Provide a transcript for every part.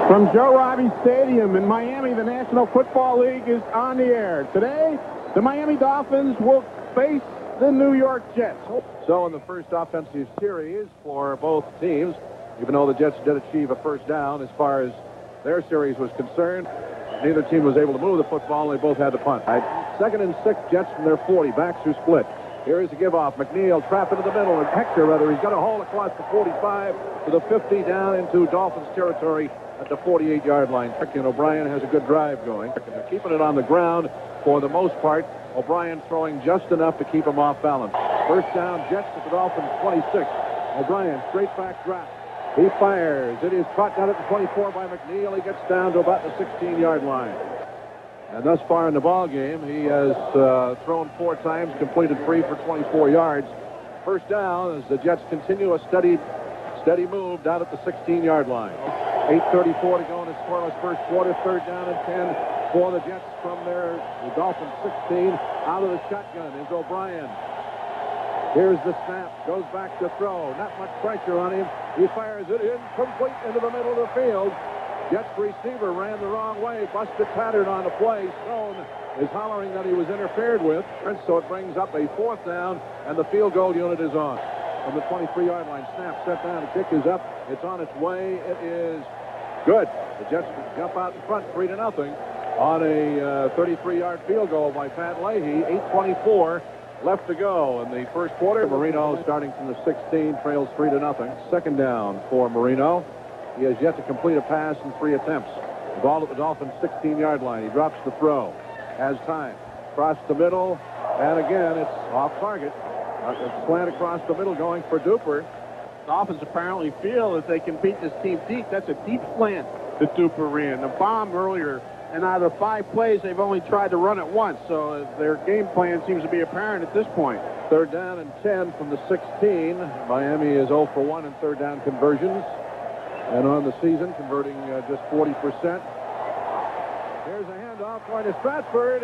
From Joe Robbie Stadium in Miami, the National Football League is on the air. Today, the Miami Dolphins will face the New York Jets. So in the first offensive series for both teams, even though the Jets did achieve a first down as far as their series was concerned, neither team was able to move the football, and they both had to punt. Second and 6, Jets from their 40. Backs are split. Here is a give-off. McNeil trapped into the middle, and Hector, he's got a hole across the 45 to the 50 down into Dolphins territory at the 48-yard line. And O'Brien has a good drive going. They're keeping it on the ground for the most part. O'Brien throwing just enough to keep him off balance. First down, Jets at the Dolphins 26. O'Brien, straight back drop. He fires. It is caught down at the 24 by McNeil. He gets down to about the 16-yard line. And thus far in the ball game, he has thrown 4 times, completed 3 for 24 yards. First down as the Jets continue a steady move down at the 16-yard line. 8:34 to go in the scoreless first quarter. Third down and 10 for the Jets from the Dolphins 16. Out of the shotgun is O'Brien. Here's the snap. Goes back to throw. Not much pressure on him. He fires it incomplete into the middle of the field. Jets receiver ran the wrong way. Busted pattern on the play. Stone is hollering that he was interfered with. And so it brings up a 4th down, and the field goal unit is on. From the 23-yard line, snap, set down, the kick is up. It's on its way. It is good. The Jets jump out in front 3-0 on a 33-yard field goal by Pat Leahy. 8:24 left to go in the first quarter. Marino starting from the 16, trails 3-0. Second down for Marino. He has yet to complete a pass in 3 attempts. The ball at the Dolphins' 16-yard line. He drops the throw. Has time. Across the middle. And again, it's off target. A slant across the middle going for Duper. Dolphins apparently feel that they can beat this team deep. That's a deep slant that Duper ran. The bomb earlier, and out of 5 plays, they've only tried to run it once. So their game plan seems to be apparent at this point. Third down and 10 from the 16. Miami is 0 for 1 in third down conversions. And on the season, converting just 40%. Here's a handoff going to Stratford.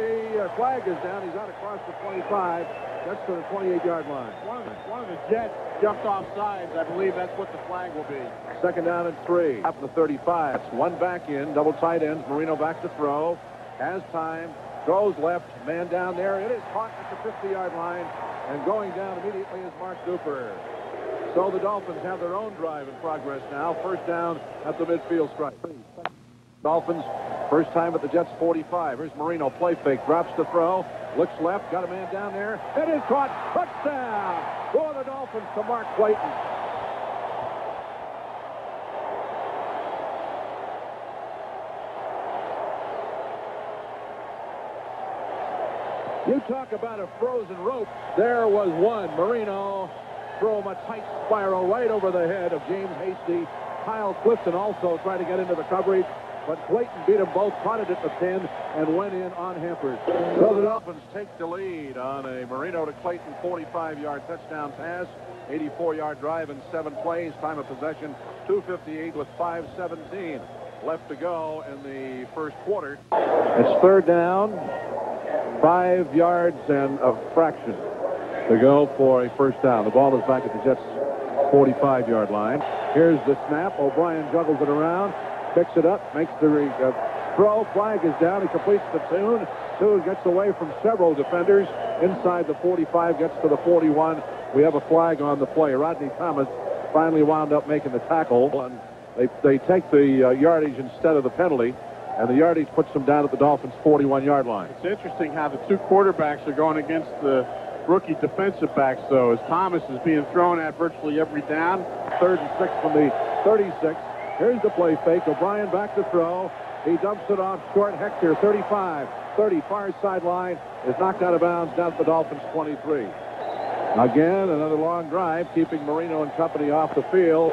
Flag is down. He's out across the 25. That's to the 28-yard line. One of the Jets jumped off sides. I believe that's what the flag will be. Second down and 3. Up the 35. That's one back in. Double tight ends. Marino back to throw. Has time. Throws left. Man down there. It is caught at the 50-yard line. And going down immediately is Mark Duper. So the Dolphins have their own drive in progress now. First down at the midfield stripe. Dolphins, first time at the Jets 45. Here's Marino, play fake, drops the throw, looks left, got a man down there. It is caught, touchdown for the Dolphins to Mark Clayton. You talk about a frozen rope. There was one. Marino throw him a tight spiral right over the head of James Hasty. Kyle Clifton also tried to get into the coverage, but Clayton beat them both, caught it at the 10, and went in unhampered. So the Dolphins take the lead on a Marino to Clayton 45-yard touchdown pass, 84-yard drive in 7 plays, time of possession 2:58 with 5:17 left to go in the first quarter. It's third down, 5 yards and a fraction to go for a first down. The ball is back at the Jets' 45-yard line. Here's the snap. O'Brien juggles it around, picks it up, makes the throw. Flag is down. He completes the tune. Gets away from several defenders. Inside the 45, gets to the 41. We have a flag on the play. Rodney Thomas finally wound up making the tackle. And they take the yardage instead of the penalty, and the yardage puts them down at the Dolphins' 41-yard line. It's interesting how the 2 quarterbacks are going against the rookie defensive backs, though, as Thomas is being thrown at virtually every down. Third and 6 from the 36. Here's the play fake. O'Brien back to throw. He dumps it off short. Hector, 35, 30, far sideline, is knocked out of bounds down at the Dolphins' 23. Again, another long drive, keeping Marino and company off the field.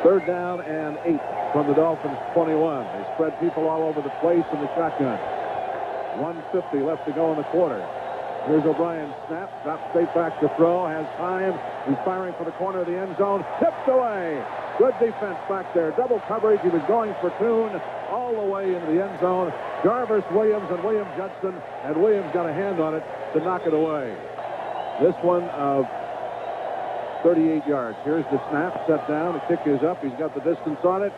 Third down and 8 from the Dolphins' 21. They spread people all over the place in the shotgun. 1:50 left to go in the quarter. Here's O'Brien, snap, drops straight back to throw, has time. He's firing for the corner of the end zone, tipped away. Good defense back there, double coverage. He was going for tune all the way into the end zone. Jarvis Williams and William Judson, and Williams got a hand on it to knock it away. This one of 38 yards. Here's the snap, set down, the kick is up. He's got the distance on it.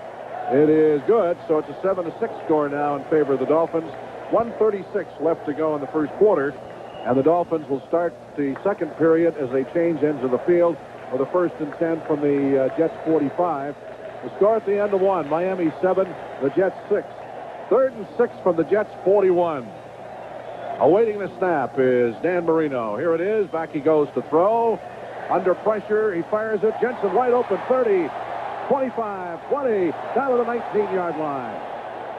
It is good, so it's a 7-6 score now in favor of the Dolphins. 1:36 left to go in the first quarter, and the Dolphins will start the second period as they change ends of the field with a 1st and 10 from the Jets 45. The score at the end of 1, Miami 7, the Jets 6. 3rd and 6 from the Jets 41. Awaiting the snap is Dan Marino. Here it is. Back he goes to throw. Under pressure, he fires it. Jensen wide open, 30, 25, 20, down to the 19-yard line.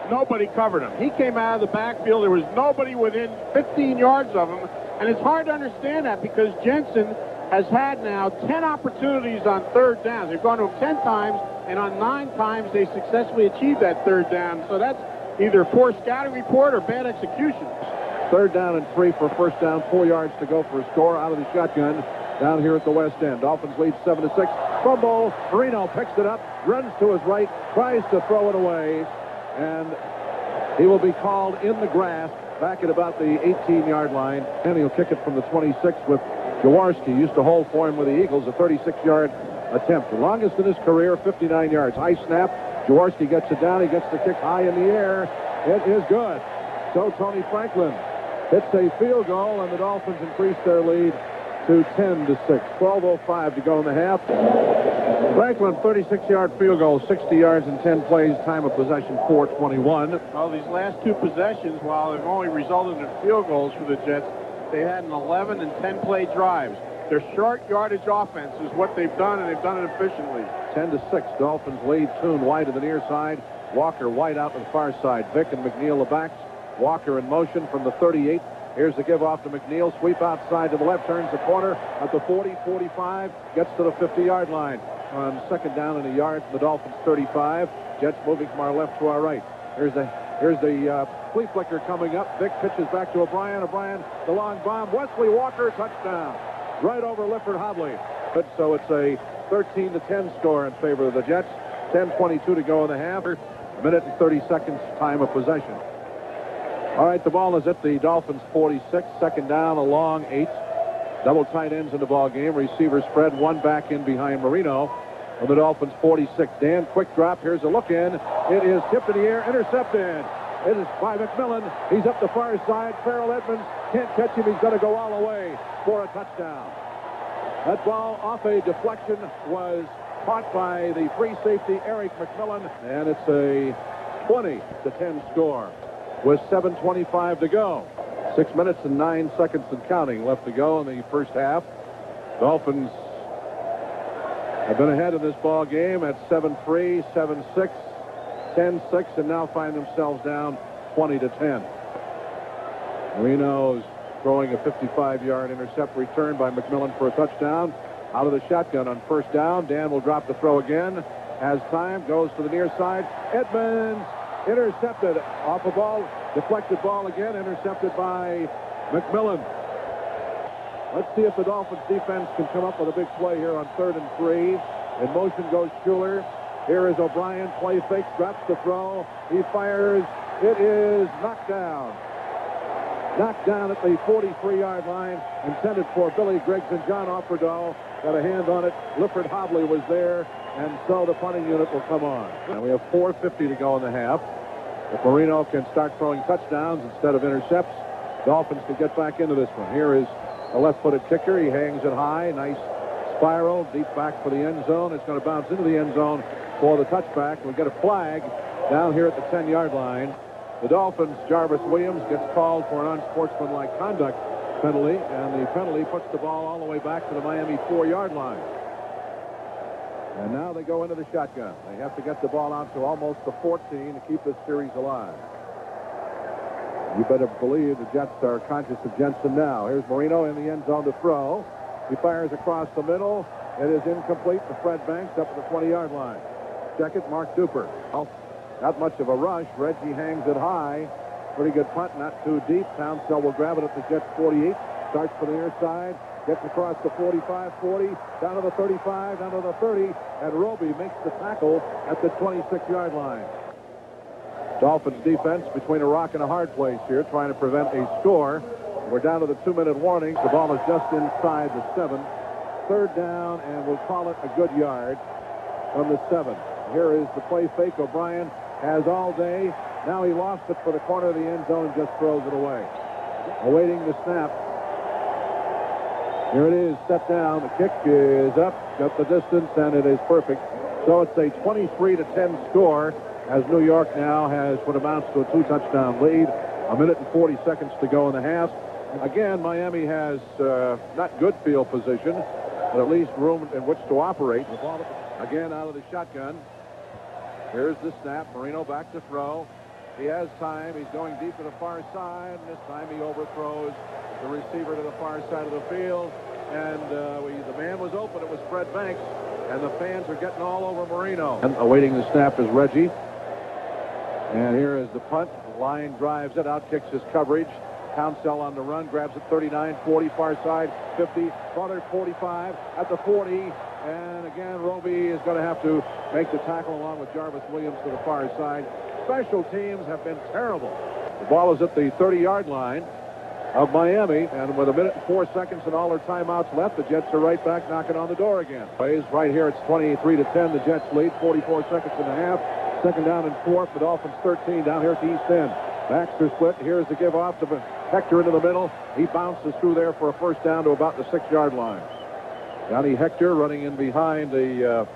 Nobody covered him. He came out of the backfield. There was nobody within 15 yards of him. And it's hard to understand that because Jensen has had now 10 opportunities on 3rd down. They've gone to him 10 times, and on 9 times they successfully achieved that 3rd down. So that's either poor scouting report or bad execution. 3rd down and 3 for 1st down. 4 yards to go for a score out of the shotgun down here at the West End. Dolphins lead 7-6. Fumble. Marino picks it up, runs to his right, tries to throw it away, and he will be called in the grass back at about the 18-yard line. And he'll kick it from the 26 with Jaworski. Used to hold for him with the Eagles, a 36-yard attempt. The longest in his career, 59 yards. High snap. Jaworski gets it down. He gets the kick high in the air. It is good. So Tony Franklin hits a field goal, and the Dolphins increase their lead to 10-6. 12:05 to go in the half. Franklin, 36-yard field goal, 60 yards in 10 plays, time of possession 4:21. Well, these last 2 possessions, while they've only resulted in field goals for the Jets, they had an 11 and 10 play drives. Their short yardage offense is what they've done, and they've done it efficiently. 10-6. Dolphins lead. Toon wide to the near side. Walker wide out to the far side. Vick and McNeil the backs. Walker in motion from the 38. Here's the give off to McNeil. Sweep outside to the left. Turns the corner at the 40, 45. Gets to the 50-yard line. On 2nd down and a yard from the Dolphins 35. Jets moving from our left to our right. Here's the flea flicker coming up. Vick pitches back to O'Brien. O'Brien, the long bomb. Wesley Walker, touchdown. Right over Lifford Hobley. But so it's a 13-10 score in favor of the Jets. 10:22 to go in the half. A minute and 30 seconds time of possession. All right, the ball is at the Dolphins 46. 2nd down, a long 8. Double tight ends in the ball game. Receivers spread, 1 back in behind Marino. On the Dolphins 46. Dan, quick drop. Here's a look in. It is tipped in the air, intercepted. It is by McMillan. He's up the far side. Farrell Edmonds can't catch him. He's going to go all the way for a touchdown. That ball off a deflection was caught by the free safety, Eric McMillan, and it's a 20-10 score with 7:25 to go. 6 minutes and 9 seconds and counting left to go in the first half. Dolphins have been ahead in this ball game at 7-3, 7-6, 10-6, and now find themselves down 20-10. Marino's throwing a 55-yard intercept return by McMillan for a touchdown. Out of the shotgun on 1st down. Dan will drop the throw again. Has time, goes to the near side. Edmonds intercepted off a ball, deflected ball again, intercepted by McMillan. Let's see if the Dolphins defense can come up with a big play here on 3rd and 3. In motion goes Schuler. Here is O'Brien, play fakes, drops the throw. He fires. It is knocked down. Knocked down at the 43-yard line, intended for Billy Griggs, and John Offerdahl got a hand on it. Lifford Hobley was there, and so the punting unit will come on. And we have 4:50 to go in the half. If Marino can start throwing touchdowns instead of intercepts, Dolphins can get back into this one. Here is a left-footed kicker. He hangs it high. Nice spiral, deep back for the end zone. It's going to bounce into the end zone for the touchback. We'll get a flag down here at the 10-yard line. The Dolphins, Jarvis Williams, gets called for an unsportsmanlike conduct penalty, and the penalty puts the ball all the way back to the Miami 4-yard line. And now they go into the shotgun. They have to get the ball out to almost the 14 to keep this series alive. You better believe the Jets are conscious of Jensen now. Here's Marino in the end zone to throw. He fires across the middle. It is incomplete to Fred Banks up to the 20-yard line. Check it, Mark Duper. Well, not much of a rush. Reggie hangs it high. Pretty good punt, not too deep. Townsell will grab it at the Jets 48. Starts for the near side. Gets across the 45, 40, down to the 35, down to the 30, and Roby makes the tackle at the 26-yard line. Dolphins defense between a rock and a hard place here, trying to prevent a score. We're down to the 2-minute warning. The ball is just inside the 7. 3rd down, and we'll call it a good yard from the 7. Here is the play fake. O'Brien has all day. Now he lost it for the corner of the end zone and just throws it away. Awaiting the snap. Here it is, set down. The kick is up, got the distance, and it is perfect. So it's a 23-10 score as New York now has what amounts to a 2-touchdown lead. 1 minute and 40 seconds to go in the half. Again, Miami has not good field position, but at least room in which to operate. Again, out of the shotgun. Here's the snap. Marino back to throw. He has time. He's going deep to the far side. This time he overthrows the receiver to the far side of the field. And the man was open. It was Fred Banks. And the fans are getting all over Marino. And awaiting the snap is Reggie. And here is the punt. The line drives it out, kicks his coverage. Council on the run, grabs it 39, 40, far side, 50, farther 45, at the 40. And again, Roby is going to have to make the tackle along with Jarvis Williams to the far side. Special teams have been terrible. The ball is at the 30-yard line of Miami, and with 1 minute and 4 seconds and all their timeouts left, the Jets are right back knocking on the door again. Plays right here, it's 23-10. The Jets lead, 44 seconds and a half. Second down and 4. The Dolphins 13 down here at the east end. Baxter split. Here's the give off to Hector into the middle. He bounces through there for a first down to about the 6-yard line. Johnny Hector running in behind the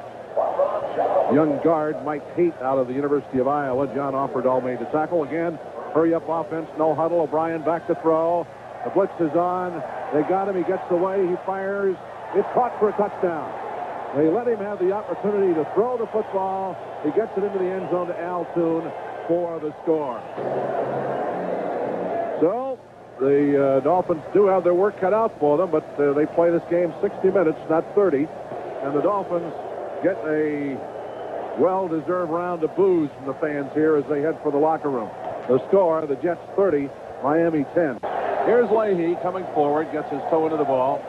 young guard, Mike Haight, out of the University of Iowa. John Offerdahl made the tackle. Again, hurry-up offense, no huddle. O'Brien back to throw. The blitz is on. They got him. He gets away. He fires. It's caught for a touchdown. They let him have the opportunity to throw the football. He gets it into the end zone to Al Toon for the score. So the Dolphins do have their work cut out for them, but they play this game 60 minutes, not 30. And the Dolphins get a well-deserved round of boos from the fans here as they head for the locker room. The score, the Jets 30, Miami 10. Here's Leahy coming forward, gets his toe into the ball.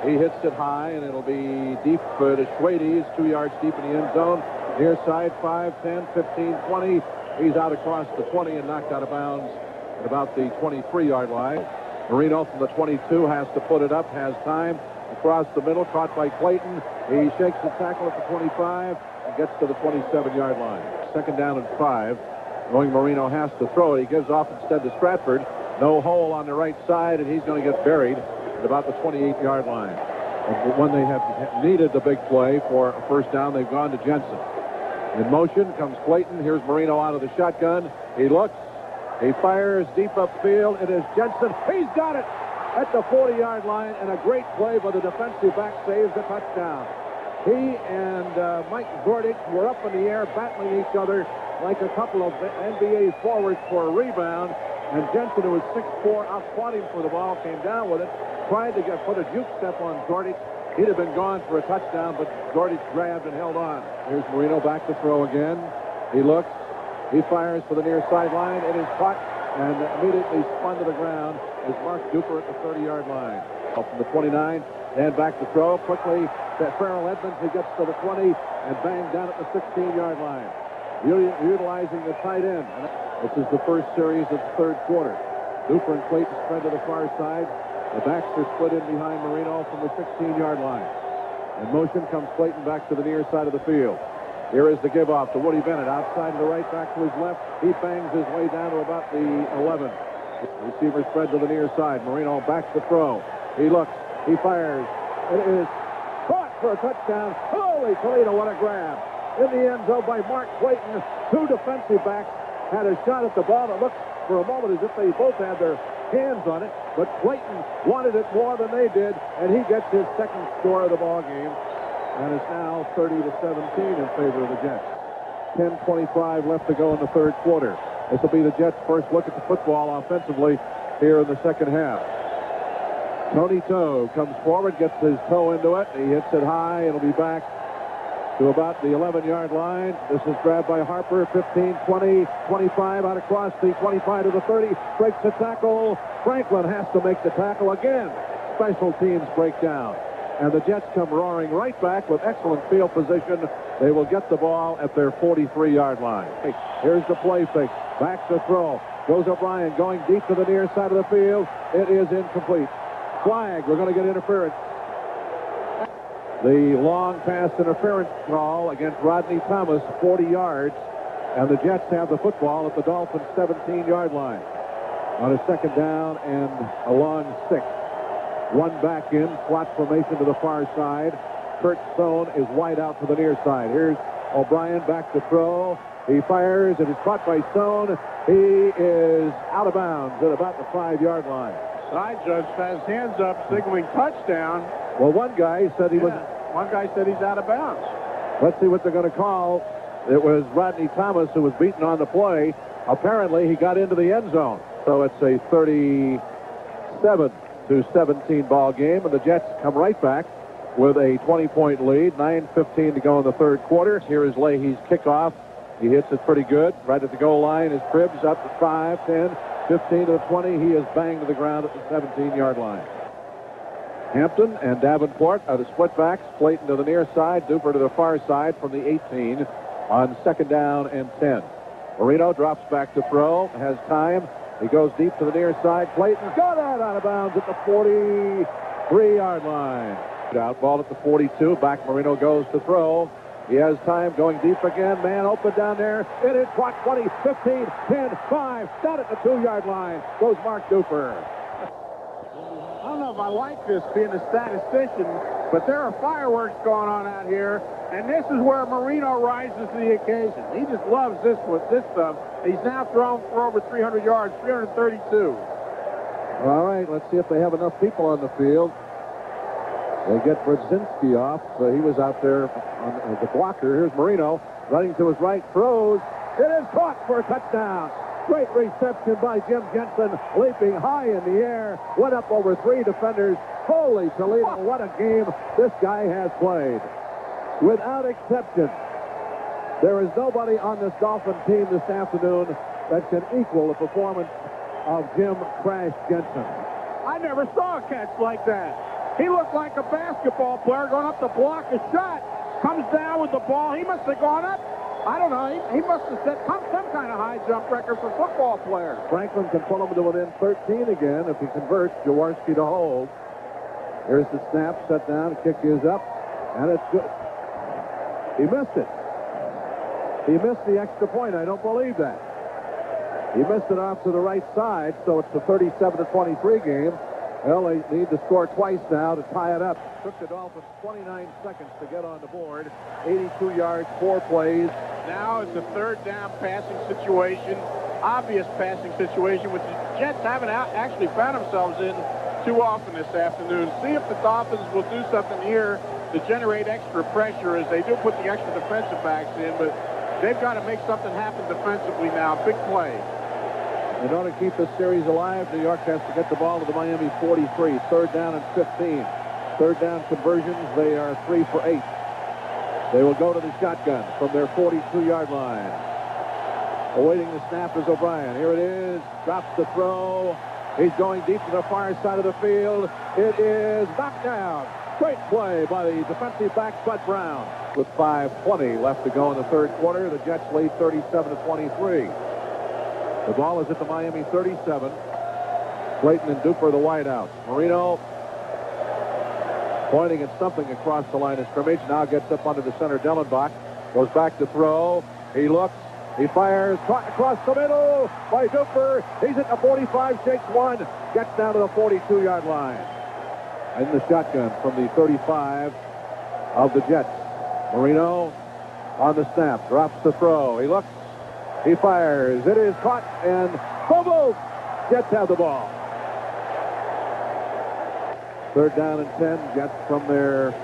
He hits it high, and it'll be deep to Schwades, 2 yards deep in the end zone. Near side, 5, 10, 15, 20. He's out across the 20 and knocked out of bounds at about the 23-yard line. Marino from the 22 has to put it up, has time. Across the middle, caught by Clayton. He shakes the tackle at the 25 and gets to the 27-yard line. Second down and 5. Knowing Marino has to throw it, he gives off instead to Stratford. No hole on the right side, and he's going to get buried at about the 28-yard line. And when they have needed the big play for a first down, they've gone to Jensen. In motion comes Clayton. Here's Marino out of the shotgun. He looks. He fires deep upfield. It is Jensen. He's got it at the 40-yard line, and a great play by the defensive back saves the touchdown. He and Mike Zordich were up in the air battling each other like a couple of NBA forwards for a rebound. And Jensen, who was 6'4", outfought him for the ball, came down with it, tried to put a juke step on Zordich. He'd have been gone for a touchdown, but Zordich grabbed and held on. Here's Marino back to throw again. He looks. He fires for the near sideline. It is caught and immediately spun to the ground as Mark Duper at the 30-yard line. From the 29, and back to throw. Quickly, Farrell Edmonds, he gets to the 20 and banged down at the 16-yard line. Utilizing the tight end. This is the first series of the third quarter. Duper and Clayton spread to the far side. The backs are split in behind Marino from the 16-yard line. In motion comes Clayton back to the near side of the field. Here is the give-off to Woody Bennett. Outside to the right, back to his left. He bangs his way down to about the 11. Receiver spread to the near side. Marino backs to throw. He looks. He fires. It is caught for a touchdown. Holy Toledo, what a grab. In the end zone by Mark Clayton. 2 defensive backs had a shot at the ball. It looked for a moment as if they both had their hands on it, but Clayton wanted it more than they did, and he gets his second score of the ball game. And it's now 30-17 in favor of the Jets. 10:25 left to go in the third quarter. This will be the Jets' first look at the football offensively here in the second half. Tony Toe comes forward, gets his toe into it. He hits it high. It'll be back to about the 11-yard line. This is grabbed by Harper. 15, 20, 25 out across the 25 to the 30. Breaks the tackle. Franklin has to make the tackle again. Special teams break down. And the Jets come roaring right back with excellent field position. They will get the ball at their 43-yard line. Here's the play fake. Back to throw. Goes O'Brien going deep to the near side of the field. It is incomplete. Flag. We're going to get interference. The long pass interference call against Rodney Thomas, 40 yards. And the Jets have the football at the Dolphins' 17-yard line. On a second down and a long 6. One back in, slot formation to the far side. Kurt Stone is wide out to the near side. Here's O'Brien back to throw. He fires. It is caught by Stone. He is out of bounds at about the 5-yard line. Side judge has hands up, signaling touchdown. Well, one guy said he was. One guy said he's out of bounds. Let's see what they're going to call. It was Rodney Thomas who was beaten on the play. Apparently, he got into the end zone. So it's a 37-17 ball game, and the Jets come right back with a 20-point lead. 9:15 to go in the third quarter. Here is Leahy's kickoff. He hits it pretty good. Right at the goal line. His cribs up to 5, 10, 15 to the 20. He is banged to the ground at the 17-yard line. Hampton and Davenport are the split backs. Clayton to the near side. Duper to the far side from the 18 on second down and 10. Marino drops back to throw. Has time. He goes deep to the near side. Clayton's got that out of bounds at the 43-yard line. Out ball at the 42. Back Marino goes to throw. He has time going deep again. Man open down there. It is clock 20, 15, 10, 5. Down at the 2-yard line goes Mark Duper. I don't know if I like this being a statistician, but there are fireworks going on out here, and this is where Marino rises to the occasion. He just loves this stuff. He's now thrown for over 300 yards, 332. All right, let's see if they have enough people on the field. They get Brzezinski off. He was out there on the blocker. Here's Marino running to his right, throws. It is caught for a touchdown. Great reception by Jim Jensen, leaping high in the air, went up over 3 defenders. Holy Toledo, what a game this guy has played. Without exception, there is nobody on this Dolphin team this afternoon that can equal the performance of Jim Crash Jensen. I never saw a catch like that. He looked like a basketball player going up to block a shot. Comes down with the ball. He must have gone up. I don't know. He must have set some kind of high jump record for football players. Franklin can pull him to within 13 again if he converts. Jaworski to hold. Here's the snap. Set down. Kick is up. And it's good. He missed it. He missed the extra point. I don't believe that. He missed it off to the right side, so it's the 37-23 game. Well, they need to score twice now to tie it up. Took the Dolphins 29 seconds to get on the board. 82 yards, 4 plays. Now it's a third down passing situation. Obvious passing situation, which the Jets haven't actually found themselves in too often this afternoon. See if the Dolphins will do something here to generate extra pressure, as they do put the extra defensive backs in, but they've got to make something happen defensively now. Big play. In order to keep this series alive, New York has to get the ball to the Miami 43. Third down and 15. Third down conversions, they are 3 for 8. They will go to the shotgun from their 42-yard line. Awaiting the snap is O'Brien. Here it is. Drops the throw. He's going deep to the far side of the field. It is knocked down. Great play by the defensive back, Bud Brown. With 5:20 left to go in the third quarter, the Jets lead 37-23. The ball is at the Miami 37. Clayton and Duper the wideouts. Marino pointing at something across the line of scrimmage. Now gets up under the center. Dellenbach goes back to throw. He looks. He fires. Caught across the middle by Duper. He's at the 45. Shakes one. Gets down to the 42-yard line. In the shotgun from the 35 of the Jets. Marino on the snap. Drops the throw. He looks. He fires. It is caught and fumbled. Jets have the ball. Third down and 10. Jets from their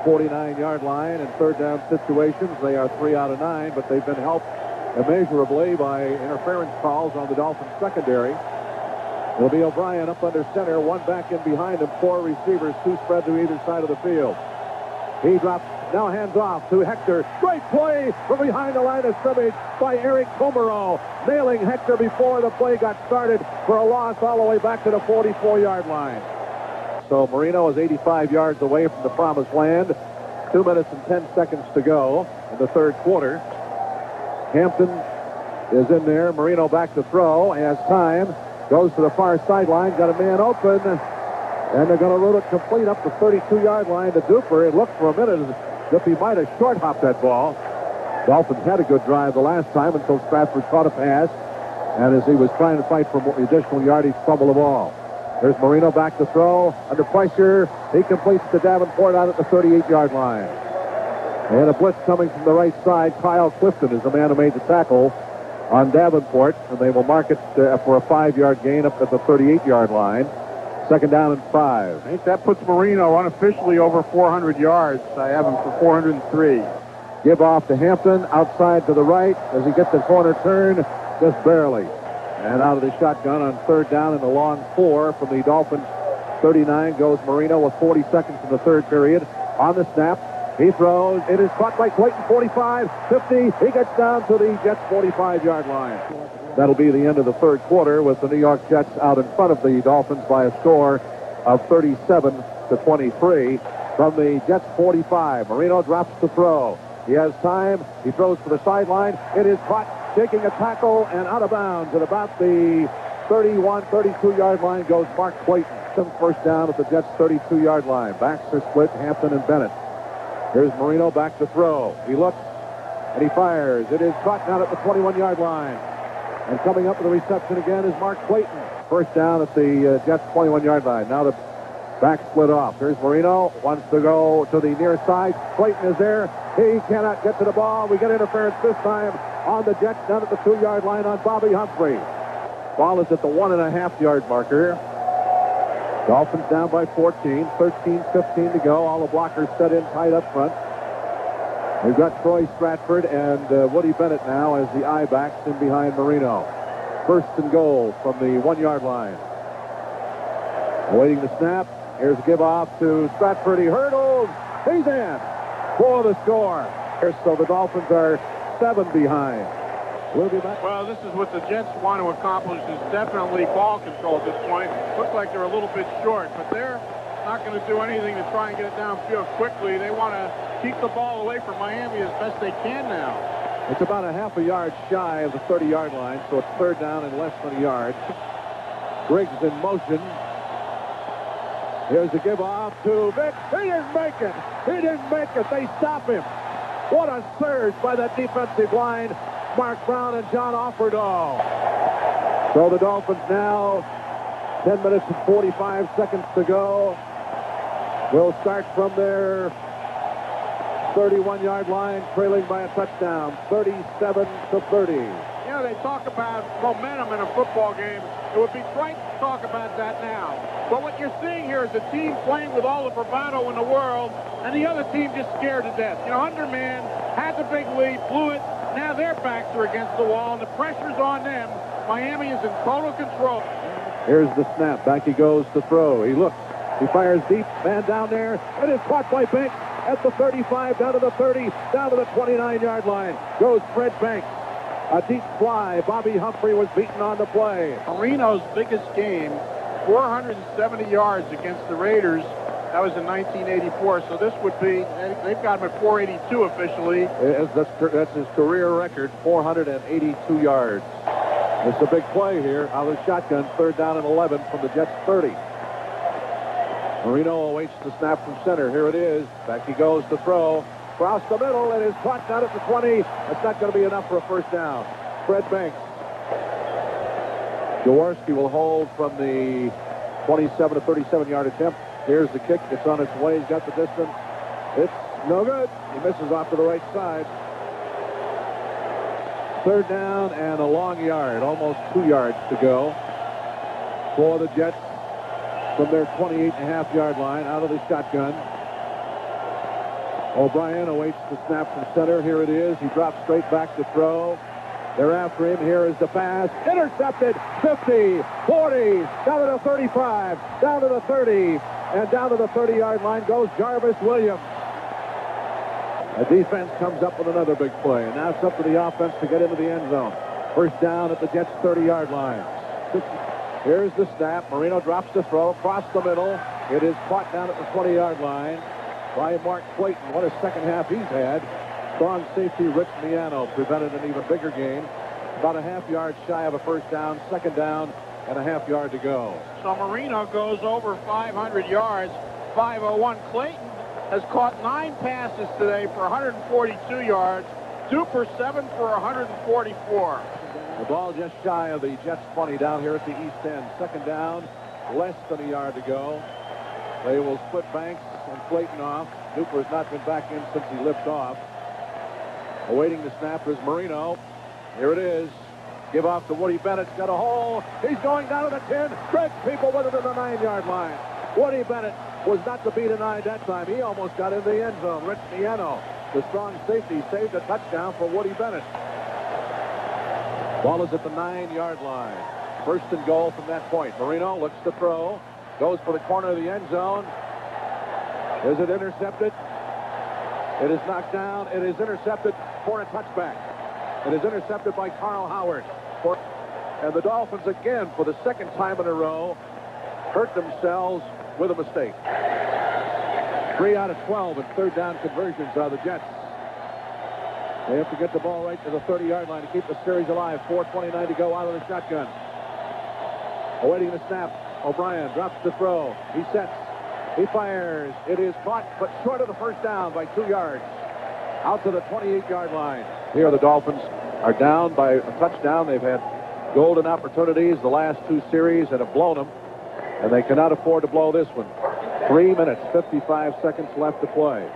49-yard line. In third down situations, they are 3 out of 9, but they've been helped immeasurably by interference calls on the Dolphins secondary. It'll be O'Brien up under center, one back in behind him, 4 receivers, 2 spread to either side of the field. He drops. Now hands off to Hector. Great play from behind the line of scrimmage by Eric Kumaro. Nailing Hector before the play got started for a loss all the way back to the 44-yard line. So Marino is 85 yards away from the promised land. 2 minutes and 10 seconds to go in the third quarter. Hampton is in there. Marino back to throw. Has time. Goes to the far sideline. Got a man open. And they're going to root it complete up the 32-yard line to Duper. It looked for a minute as if he might have short-hopped that ball. Dolphins had a good drive the last time until Stratford caught a pass. And as he was trying to fight for additional yardage, fumble the ball. There's Marino back to throw. Under pressure, he completes to Davenport out at the 38-yard line. And a blitz coming from the right side. Kyle Clifton is the man who made the tackle on Davenport. And they will mark it for a 5-yard gain up at the 38-yard line. Second down and 5. I think that puts Marino unofficially over 400 yards. I have him for 403. Give off to Hampton, outside to the right. As he gets the corner turn, just barely. And out of the shotgun on third down and a long 4 from the Dolphins. 39 goes Marino with 40 seconds in the third period. On the snap, he throws. It is caught by Clayton, 45, 50. He gets down to the Jets' 45-yard line. That'll be the end of the third quarter with the New York Jets out in front of the Dolphins by a score of 37-23 from the Jets' 45. Marino drops the throw. He has time. He throws to the sideline. It is caught, taking a tackle and out of bounds at about the 31, 32-yard line goes Mark Clayton. Some first down at the Jets' 32-yard line. Backs are split, Hampton and Bennett. Here's Marino back to throw. He looks and he fires. It is caught down at the 21-yard line. And coming up with the reception again is Mark Clayton. First down at the Jets' 21-yard line. Now the back split off. Here's Marino. Wants to go to the near side. Clayton is there. He cannot get to the ball. We get interference this time on the Jets down at the 2-yard line on Bobby Humphrey. Ball is at the 1.5-yard marker. Dolphins down by 14. 13-15 to go. All the blockers set in tight up front. We've got Troy Stratford and Woody Bennett now as the I-backs in behind Marino. First and goal from the 1-yard line. Awaiting the snap. Here's a give off to Stratford. He hurdles. He's in for the score. So the Dolphins are 7 behind. We'll be back. Well, this is what the Jets want to accomplish, is definitely ball control at this point. Looks like they're a little bit short, but they're not going to do anything to try and get it downfield quickly. They want to keep the ball away from Miami as best they can now. It's about a half a yard shy of the 30-yard line, so it's third down and less than a yard. Griggs in motion. Here's the give off to Vick. He didn't make it. He didn't make it. They stop him. What a surge by that defensive line. Mark Brown and John Offerdahl. So the Dolphins now, 10 minutes and 45 seconds to go. Will start from their 31-yard line, trailing by a touchdown, 37-30. You know, they talk about momentum in a football game. It would be trite to talk about that now. But what you're seeing here is a team playing with all the bravado in the world, and the other team just scared to death. You know, Underman had the big lead, blew it. Now their backs are against the wall, and the pressure's on them. Miami is in total control. Here's the snap. Back he goes to throw. He looks. He fires deep. Man down there. It is caught by Banks at the 35, down to the 30, down to the 29-yard line. Goes Fred Banks. A deep fly. Bobby Humphrey was beaten on the play. Marino's biggest game, 470 yards against the Raiders. That was in 1984, so this would be, they've got him at 482 officially. That's his career record, 482 yards. It's a big play here out of the shotgun, third down and 11 from the Jets' 30. Marino awaits the snap from center. Here it is. Back he goes to throw. Across the middle, and is caught down at the 20. That's not going to be enough for a first down. Fred Banks. Jaworski will hold from the 27 to 37-yard attempt. Here's the kick. It's on its way. He's got the distance. It's no good. He misses off to the right side. Third down and a long yard. Almost 2 yards to go for the Jets from their 28.5-yard line out of the shotgun. O'Brien awaits the snap from center. Here it is. He drops straight back to throw. They're after him. Here is the pass. Intercepted. 50, 40, down to the 35, down to the 30, and down to the 30-yard line goes Jarvis Williams. The defense comes up with another big play, and now it's up to the offense to get into the end zone. First down at the Jets' 30-yard line. Here's the snap. Marino drops the throw across the middle. It is caught down at the 20-yard line by Mark Clayton. What a second half he's had. Strong safety Rich Miano prevented an even bigger gain. About a half yard shy of a first down. Second down 5.5 yards to go. So Marino goes over 500 yards, 501. Clayton has caught 9 passes today for 142 yards, 2 for 7 for 144. The ball just shy of the Jets 20 down here at the east end. Second down, less than a yard to go. They will split Banks and Clayton off. Duper has not been back in since he limped off. Awaiting the snap is Marino. Here it is. Give off to Woody Bennett's got a hole. He's going down to the 10. Greg people with it to the 9-yard line. Woody Bennett was not to be denied that time. He almost got in the end zone. Rich Miano, the strong safety, saved a touchdown for Woody Bennett. Ball is at the 9-yard line. First and goal from that point. Marino looks to throw. Goes for the corner of the end zone. Is it intercepted? It is knocked down. It is intercepted for a touchback. It is intercepted by Carl Howard. And the Dolphins again, for the second time in a row, hurt themselves with a mistake. 3 out of 12 in third down conversions are the Jets. They have to get the ball right to the 30-yard line to keep the series alive. 4:29 to go out of the shotgun. Awaiting the snap. O'Brien drops the throw. He sets. He fires. It is caught, but short of the first down by 2 yards. Out to the 28-yard line. Here the Dolphins are down by a touchdown. They've had golden opportunities the last 2 series and have blown them. And they cannot afford to blow this one. 3 minutes, 55 seconds left to play.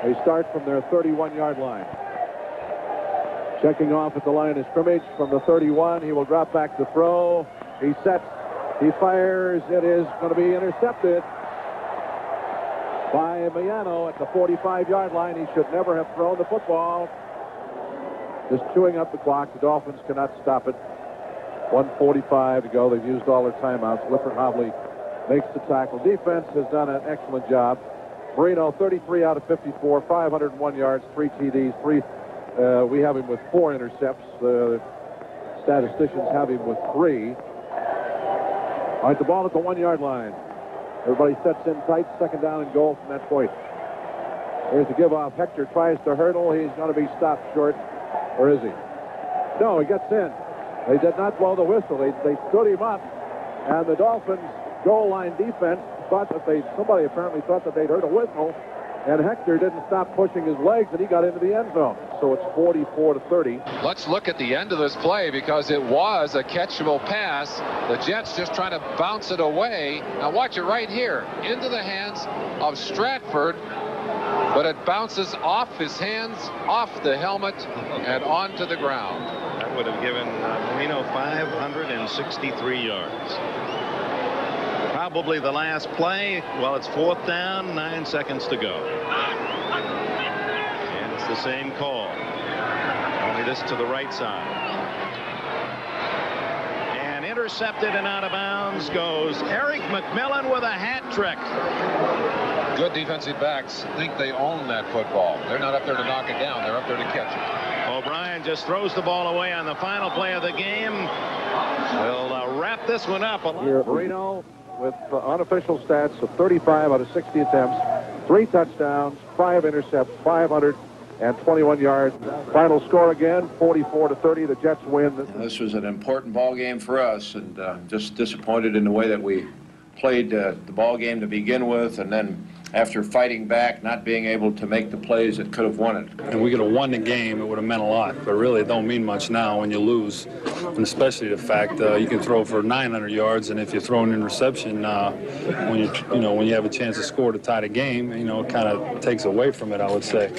They start from their 31-yard line. Checking off at the line of scrimmage from the 31. He will drop back to throw. He sets. He fires. It is going to be intercepted by Miano at the 45-yard line. He should never have thrown the football. Just chewing up the clock. The Dolphins cannot stop it. 1:45 to go. They've used all their timeouts. Lippert Hobley makes the tackle. Defense has done an excellent job. Marino, 33 out of 54, 501 yards, 3 TDs, 3. We have him with 4 intercepts. Statisticians have him with 3. All right, the ball at the 1-yard line. Everybody sets in tight. Second down and goal from that point. Here's the give off. Hector tries to hurdle. He's going to be stopped short. Or is he? No, he gets in. They did not blow the whistle. They stood him up. And the Dolphins goal line defense thought that somebody apparently thought that they'd heard a whistle. And Hector didn't stop pushing his legs, and he got into the end zone. So it's 44-30. Let's look at the end of this play because it was a catchable pass. The Jets just trying to bounce it away. Now watch it right here. Into the hands of Stratford, but it bounces off his hands, off the helmet, and onto the ground. That would have given Marino 563 yards. Probably the last play. Well, it's 4th down, 9 seconds to go. And it's the same call. Only this to the right side. And intercepted and out of bounds goes Eric McMillan with a hat trick. Good defensive backs think they own that football. They're not up there to knock it down. They're up there to catch it. O'Brien just throws the ball away on the final play of the game. We'll wrap this one up. Here, Marino with unofficial stats of 35 out of 60 attempts, 3 touchdowns, 5 intercepts, 521 yards. Final score again, 44-30. The Jets win. This was an important ball game for us, and just disappointed in the way that we played the ball game to begin with, and then after fighting back, not being able to make the plays that could have won it. And we could have won the game, it would have meant a lot. But really, it don't mean much now when you lose, and especially the fact you can throw for 900 yards, and if you throw an interception when you have a chance to score to tie the game, it kind of takes away from it, I would say.